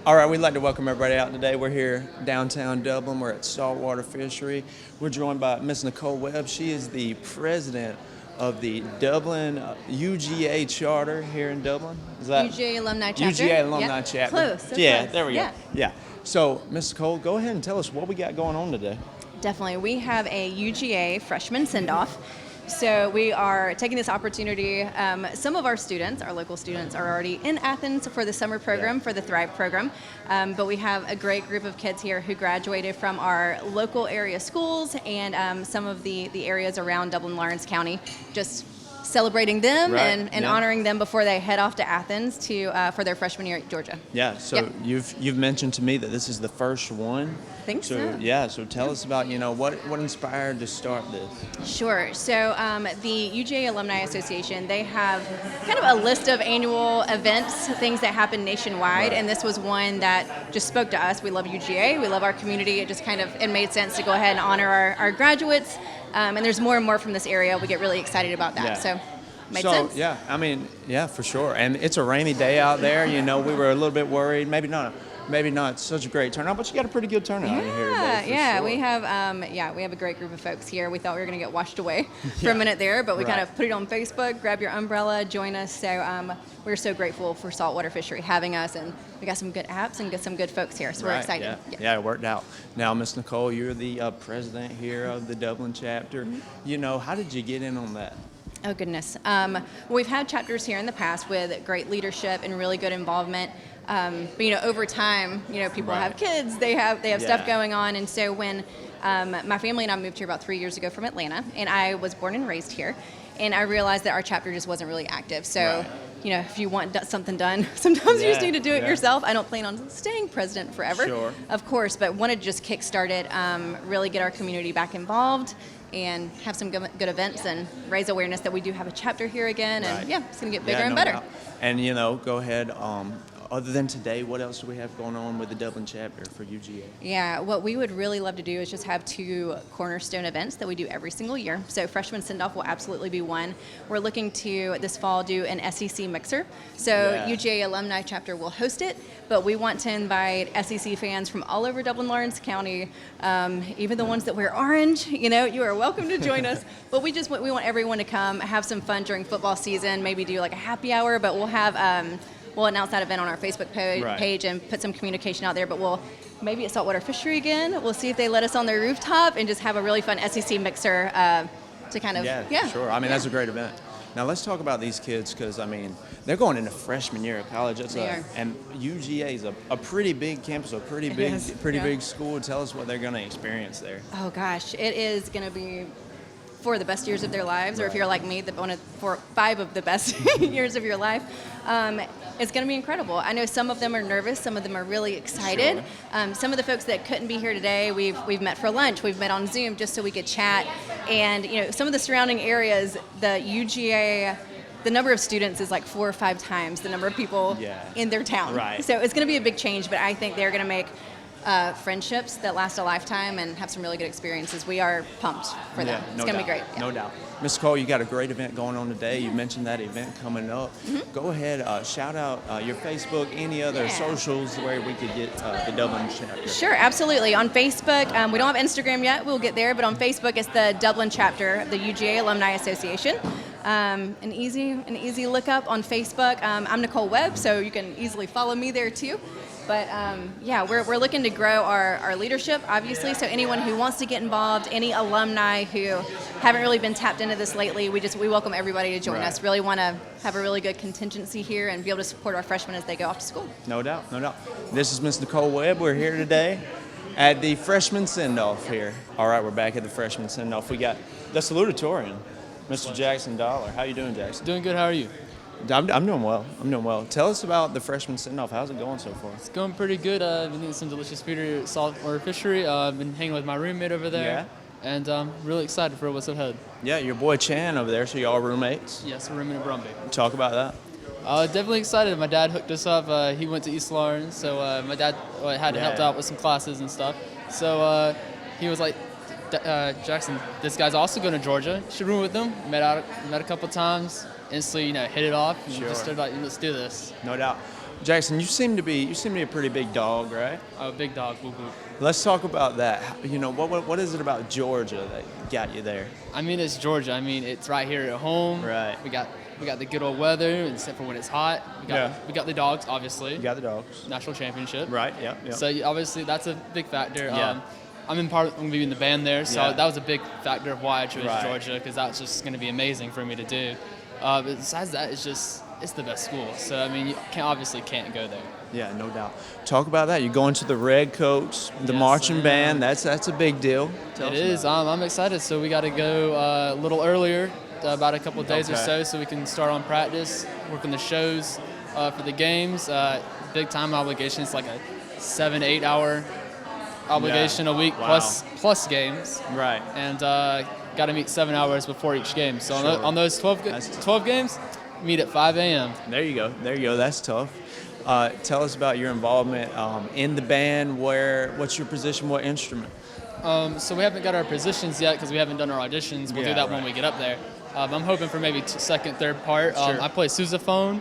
All right, we'd like to welcome everybody out today. We're here downtown Dublin. We're at Saltwater Fishery. We're joined by Miss Nicole Webb. She is the president of the Dublin UGA Charter here in Dublin. Is that UGA Alumni Chapter? UGA Alumni Chapter. Close. So yeah, close. There we go. Yeah. So, Miss Nicole, go ahead and tell us what we got going on today. Definitely. We have a UGA Freshman Sendoff. So we are taking this opportunity. Some of our students, our local students, are already in Athens for the summer program, for the Thrive program. But we have a great group of kids here who graduated from our local area schools and some of the areas around Dublin-Lawrence County, just celebrating them and honoring them before they head off to Athens for their freshman year at Georgia. Yeah, so you've mentioned to me that this is the first one. I think so. Yeah, so tell us about, what inspired to start this? Sure. So the UGA Alumni Association, they have kind of a list of annual events, things that happen nationwide, and this was one that just spoke to us. We love UGA, we love our community. It made sense to go ahead and honor our graduates, and there's more and more from this area. We get really excited about that. So made sense? Yeah, for sure. And it's a rainy day out there. We were a little bit worried. Maybe not such a great turnout, but you got a pretty good turnout here today. Yeah, sure. we have a great group of folks here. We thought we were going to get washed away for a minute there, but we kind of put it on Facebook. Grab your umbrella, join us. So we're so grateful for Saltwater Fishery having us, and we got some good apps and some good folks here. So we're excited. Yeah, it worked out. Now, Miss Nicole, you're the president here of the Dublin chapter. Mm-hmm. How did you get in on that? Oh goodness, we've had chapters here in the past with great leadership and really good involvement. But over time, people have kids, they have stuff going on, and so when my family and I moved here about 3 years ago from Atlanta, and I was born and raised here, and I realized that our chapter just wasn't really active. So, if you want something done, sometimes you just need to do it yourself. I don't plan on staying president forever, of course, but wanted to just kickstart it, really get our community back involved, and have some good events and raise awareness that we do have a chapter here again, and it's going to get bigger and better. Doubt. And go ahead. Other than today, what else do we have going on with the Dublin chapter for UGA? Yeah, what we would really love to do is just have 2 cornerstone events that we do every single year. So Freshman Sendoff will absolutely be one. We're looking to, this fall, do an SEC mixer. So UGA Alumni Chapter will host it, but we want to invite SEC fans from all over Dublin-Lawrence County, even the ones that wear orange. You are welcome to join us. But we want everyone to come, have some fun during football season, maybe do like a happy hour, but we'll have... We'll announce that event on our Facebook page and put some communication out there, but we'll maybe at Saltwater Fishery again. We'll see if they let us on their rooftop and just have a really fun SEC mixer to kind of, Sure. That's a great event. Now let's talk about these kids because, they're going into freshman year of college. And UGA is a pretty big campus, a pretty big school. Tell us what they're going to experience there. Oh gosh, it is going to be 4 of the best years of their lives, or if you're like me, for 5 of the best years of your life. It's going to be incredible. I know some of them are nervous, some of them are really excited. Sure. Some of the folks that couldn't be here today, we've met for lunch, we've met on Zoom just so we could chat. And some of the surrounding areas, the UGA, the number of students is like 4 or 5 times the number of people in their town. Right. So it's going to be a big change, but I think they're going to make friendships that last a lifetime and have some really good experiences. We are pumped for them. It's going to be great. No doubt. Ms. Cole, you got a great event going on today. You mentioned that event coming up. Go ahead, shout out your Facebook, any other socials where we could get the Dublin chapter. Sure, absolutely. On Facebook, we don't have Instagram yet. We'll get there, but on Facebook, it's the Dublin chapter of the UGA Alumni Association. An easy look up on Facebook. I'm Nicole Webb, so you can easily follow me there too. But we're looking to grow our leadership, obviously. So anyone who wants to get involved, any alumni who haven't really been tapped into this lately, we welcome everybody to join us. Really want to have a really good contingency here and be able to support our freshmen as they go off to school. No doubt. This is Miss Nicole Webb. We're here today at the Freshman Sendoff here. All right, we're back at the Freshman Sendoff. We got the salutatorian, Mr. Jackson Dollar. How you doing, Jackson? Doing good. How are you? I'm doing well. Tell us about the Freshman Sendoff. How's it going so far? It's going pretty good. I've been eating some delicious food here at Saltwater Fishery. I've been hanging with my roommate over there. And I'm really excited for what's ahead. Yeah, your boy Chan over there, so y'all roommates? Yes, we're rooming in Brumby. Talk about that. Definitely excited. My dad hooked us up. He went to East Lawrence, so my dad had helped out with some classes and stuff. So he was like, Jackson, this guy's also going to Georgia. You should room with him. Met a couple times. Instantly, hit it off. And just started like, let's do this. No doubt. Jackson, you seem to be a pretty big dog, right? Oh, big dog. Whoop, whoop. Let's talk about that. You know, what is it about Georgia that got you there? I mean, it's Georgia. I mean, it's right here at home. Right. We got the good old weather, except for when it's hot. We got the dogs, obviously. You got the dogs. National championship. Right. Yeah. Yeah. So obviously that's a big factor. Yeah. I'm going to be in the band there, so Yeah. that was a big factor of why I chose Right. Georgia, because that's just going to be amazing for me to do. But besides that, it's the best school. So I mean, you can't go there. Yeah, no doubt. Talk about that. You're going to the Red Coats, the Yes, marching I am. band. That's a big deal. Tell It us is. about I'm excited. So we got to go a little earlier, about a couple of days or Okay. so we can start on practice, work on the shows for the games. Big time obligation. It's like a 7-8 hour obligation a week Wow. plus games, it. Right. and got to meet 7 hours before each game. So Sure. on those 12 That's- 12 games, meet at 5 a.m. There you go. That's tough. Tell us about your involvement in the band. What's your position? What instrument? So we haven't got our positions yet because we haven't done our auditions. We'll Yeah, do that when right. we get up there. I'm hoping for maybe second, third part. Sure. I play sousaphone,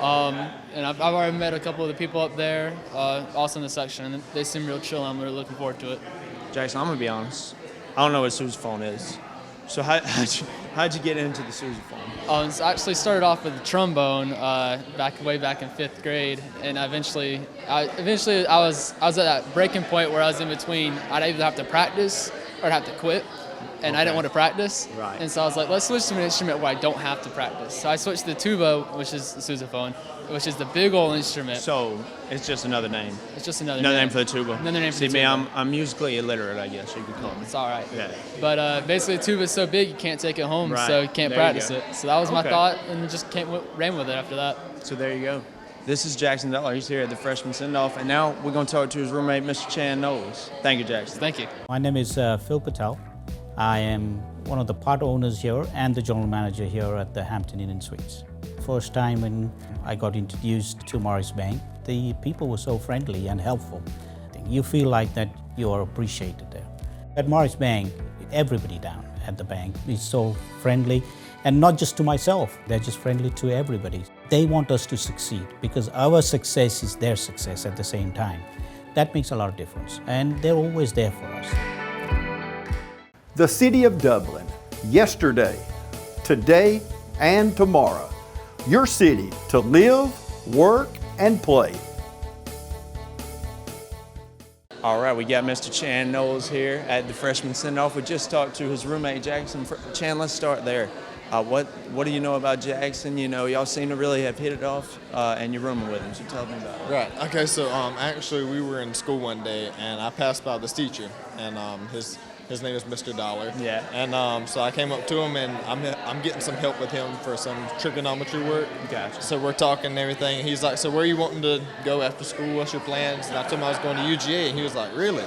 and I've already met a couple of the people up there, also in the section, and they seem real chill. I'm really looking forward to it. Jackson, I'm gonna be honest. I don't know what sousaphone is. So how'd you get into the sousaphone? So I actually started off with the trombone way back in 5th grade, and eventually I was at that breaking point where I was in between. I'd either have to practice or I'd have to quit, and I didn't Okay. want to practice. Right. And so I was like, let's switch to an instrument where I don't have to practice. So I switched to the tuba, which is the sousaphone, which is the big old instrument. So it's just another name. It's just another Another name for the tuba. Another name for See the me, tuba. I'm musically illiterate, I guess you could call me. It's all right. Yeah. But basically, the tuba's so big you can't take it home, Right. so you can't There you practice go. it. So that was my Okay. thought, and just ran with it after that. So there you go. This is Jackson Dollar. He's here at the Freshman Sendoff, and now we're going to talk to his roommate, Mr. Chan Knowles. Thank you, Jackson. Thank you. My name is Phil Patel. I am one of the part owners here and the general manager here at the Hampton Inn and Suites. First time when I got introduced to Morris Bank, the people were so friendly and helpful. You feel like that you are appreciated there. At Morris Bank, everybody down at the bank is so friendly, and not just to myself, they're just friendly to everybody. They want us to succeed because our success is their success at the same time. That makes a lot of difference, and they're always there for us. The City of Dublin, yesterday, today, and tomorrow. Your city to live, work, and play. All right, we got Mr. Chan Knowles here at the Freshman Sendoff. We just talked to his roommate, Jackson. Chan, let's start there. What do you know about Jackson? You know, y'all seem to really have hit it off, and you're rooming with him, so tell me about it. Right. Okay. So actually, we were in school one day, and I passed by this teacher, and his name is Mr. Dollar. Yeah. And so I came up to him, and I'm getting some help with him for some trigonometry work. Gotcha. So we're talking and everything. And he's like, "So where are you wanting to go after school? What's your plans?" And I told him I was going to UGA, and he was like, "Really?"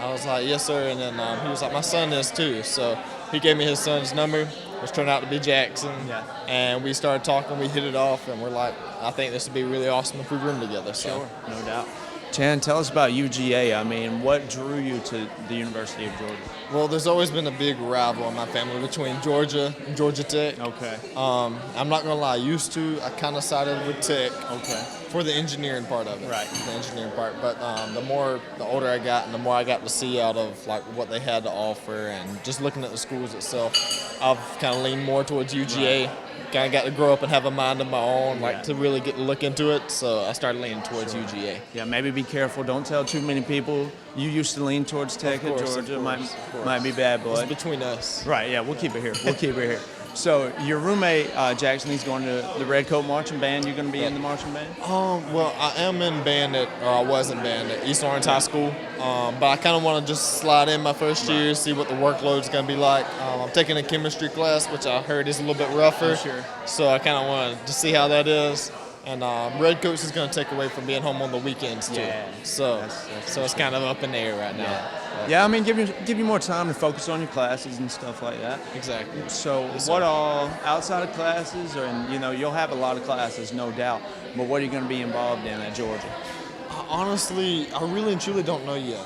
I was like, "Yes, sir." And then he was like, "My son is too." So he gave me his son's number, which turned out to be Jackson. Yeah. And we started talking. We hit it off, and we're like, "I think this would be really awesome if we room together." So. Sure, no doubt. Chan, tell us about UGA. I mean, what drew you to the University of Georgia? Well, there's always been a big rival in my family between Georgia and Georgia Tech. Okay. I'm not gonna lie, I used to. I kind of sided with Tech Okay. for the engineering part of it. Right. The engineering part. But the older I got, and the more I got to see out of like what they had to offer, and just looking at the schools itself, I've kind of leaned more towards UGA. Kind of got to grow up and have a mind of my own, like Yeah. to really get to look into it. So I started leaning towards UGA. Yeah, maybe be careful. Don't tell too many people. You used to lean towards Tech Of course, at of Georgia. course, of course. Might be bad It's blood. between us. Right. Yeah, we'll keep it here. We'll keep it here. So your roommate Jackson, he's going to the Red Coat Marching Band. You're going to be in the marching band. Well, I am in band I was in band at East Lawrence High School, but I kind of want to just slide in my first year, see what the workload's going to be like. I'm taking a chemistry class, which I heard is a little bit rougher. Oh, sure. So I kind of want to see how that is. And Red Coats is going to take away from being home on the weekends too. Yeah. So That's so it's kind of up in the air right now. Yeah, I mean, give you more time to focus on your classes and stuff like that. Exactly. So Yes, what sir. all outside of classes, you'll have a lot of classes, no doubt. But what are you going to be involved in at Georgia? Honestly, I really and truly don't know yet.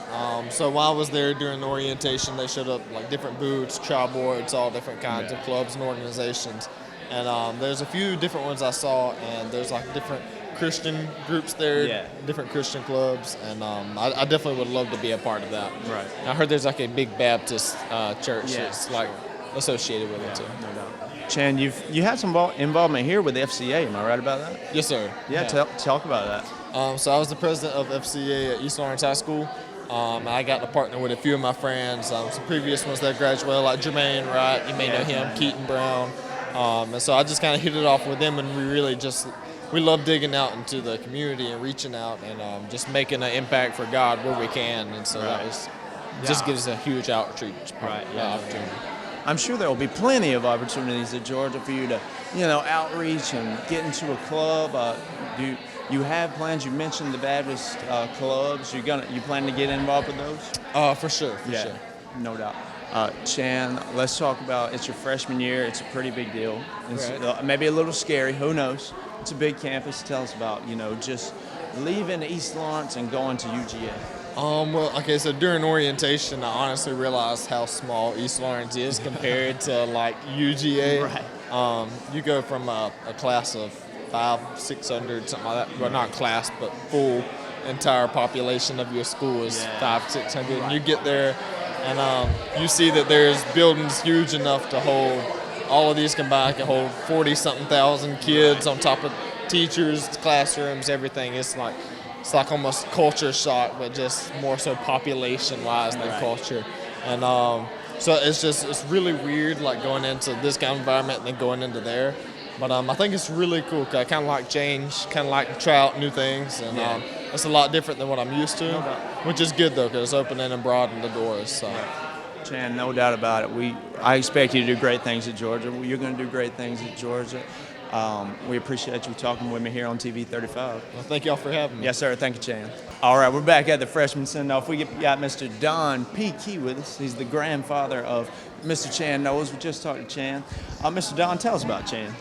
So while I was there during the orientation, they showed up like different booths, trial boards, all different kinds of clubs and organizations. And there's a few different ones I saw, and there's like different Christian groups there, Yeah. different Christian clubs, and I definitely would love to be a part of that. Right. And I heard there's like a big Baptist church Yeah, that's like associated with it too. No doubt. Chan, you had some involvement here with the FCA. Am I right about that? Yes, sir. Yeah. Talk about that. So I was the president of FCA at East Lawrence High School. I got to partner with a few of my friends, some previous ones that graduated, like Jermaine Wright, you may know him, Keaton Brown. And so I just kind of hit it off with them, and we love digging out into the community and reaching out and just making an impact for God where we can. And so that was just gives us a huge outreach opportunity. I'm sure there will be plenty of opportunities at Georgia for you to, outreach and get into a club. Do you have plans? You mentioned the Baptist clubs. You plan to get involved with those? For sure. No doubt. Chan, let's talk about, it's your freshman year. It's a pretty big deal. It's maybe a little scary. Who knows? It's a big campus. Tell us about, just leaving East Lawrence and going to UGA. So during orientation, I honestly realized how small East Lawrence is compared to like UGA. Right. You go from a class of 500-600, something like that. Well, not class, but full entire population of your school is 500-600. Right. And you get there, and you see that there's buildings huge enough to hold, all of these combined can hold 40-something thousand kids on top of teachers, classrooms, everything. It's like almost culture shock, but just more so population-wise than culture. And so it's really weird, like going into this kind of environment and then going into there. But I think it's really cool. I kind of like change, kind of like try out new things, and it's a lot different than what I'm used to, which is good though, because it's opening and broadening the doors. So. Chan, no doubt about it. I expect you to do great things at Georgia. You're going to do great things at Georgia. We appreciate you talking with me here on TV 35. Well, thank y'all for having me. Yes, sir. Thank you, Chan. All right, we're back at the Freshman Sendoff. We got Mr. Don P. Key with us. He's the grandfather of Mr. Chan Knowles. We just talked to Chan. Mr. Don, tell us about Chan.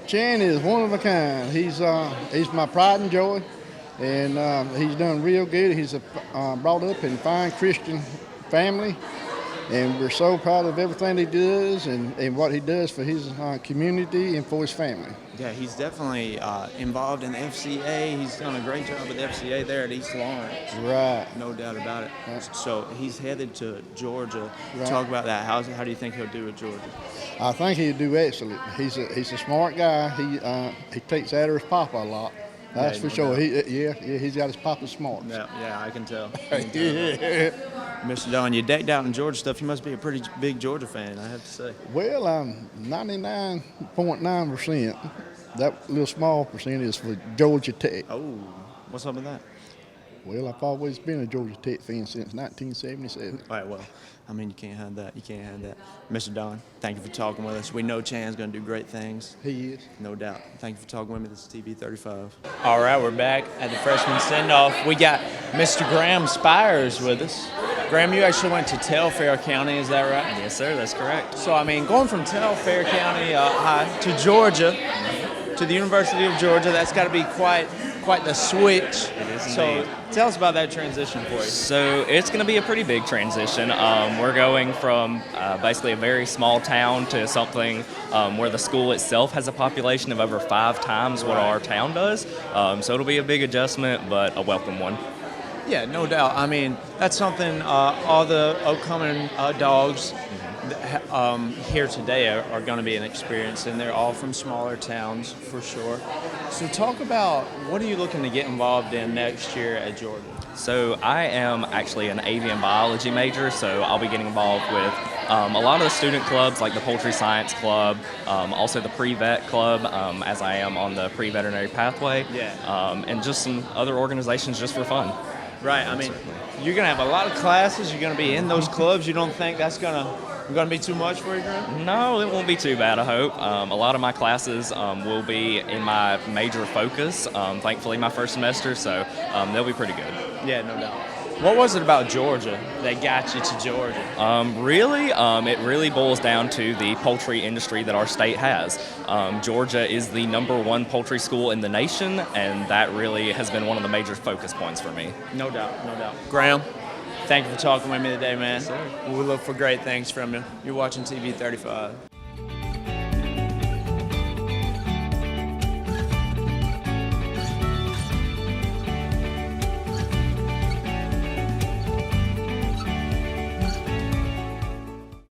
Chan is one of a kind. He's my pride and joy, and he's done real good. He's brought up in a fine Christian family, and we're so proud of everything he does and what he does for his community and for his family. Yeah, he's definitely involved in the FCA. He's done a great job with the FCA there at East Lawrence. Right. No doubt about it. Right. So he's headed to Georgia. Right. Talk about that. How do you think he'll do at Georgia? I think he'll do excellent. He's a smart guy. He takes after his papa a lot. That's for sure. He's got his papa smart. Yeah, I can tell. Mr. Don, you decked out in Georgia stuff. You must be a pretty big Georgia fan, I have to say. Well, 99.9%. That little small percent is for Georgia Tech. Oh, what's up with that? Well, I've always been a Georgia Tech fan since 1977. All right, well, I mean, you can't have that. Mr. Don, thank you for talking with us. We know Chan's going to do great things. He is. No doubt. Thank you for talking with me. This is TV 35. All right, we're back at the Freshman Sendoff. We got Mr. Graham Spires with us. Graham, you actually went to Telfair County, is that right? Yes, sir, that's correct. So, I mean, going from Telfair County High to Georgia, to the University of Georgia, that's got to be quite the switch. It is so indeed. Tell us about that transition for you. So it's going to be a pretty big transition. We're going from basically a very small town to something where the school itself has a population of over 5 times what our town does. So it'll be a big adjustment, but a welcome one. Yeah, no doubt. I mean, that's something all the upcoming dogs here today are going to be an experience, and they're all from smaller towns for sure. So talk about, what are you looking to get involved in next year at Georgia? So I am actually an avian biology major, so I'll be getting involved with a lot of the student clubs like the Poultry Science Club, also the Pre-Vet Club, as I am on the pre-veterinary pathway, and just some other organizations just for fun. Right, I mean, you're going to have a lot of classes, you're going to be in those clubs. You don't think that's going to be too much for you, Graham? No, it won't be too bad, I hope. A lot of my classes will be in my major focus, thankfully my first semester, so they'll be pretty good. Yeah, no doubt. What was it about Georgia that got you to Georgia? It really boils down to the poultry industry that our state has. Georgia is the #1 poultry school in the nation, and that really has been one of the major focus points for me. No doubt. Graham, thank you for talking with me today, man. Yes, sir. We look for great things from you. You're watching TV 35.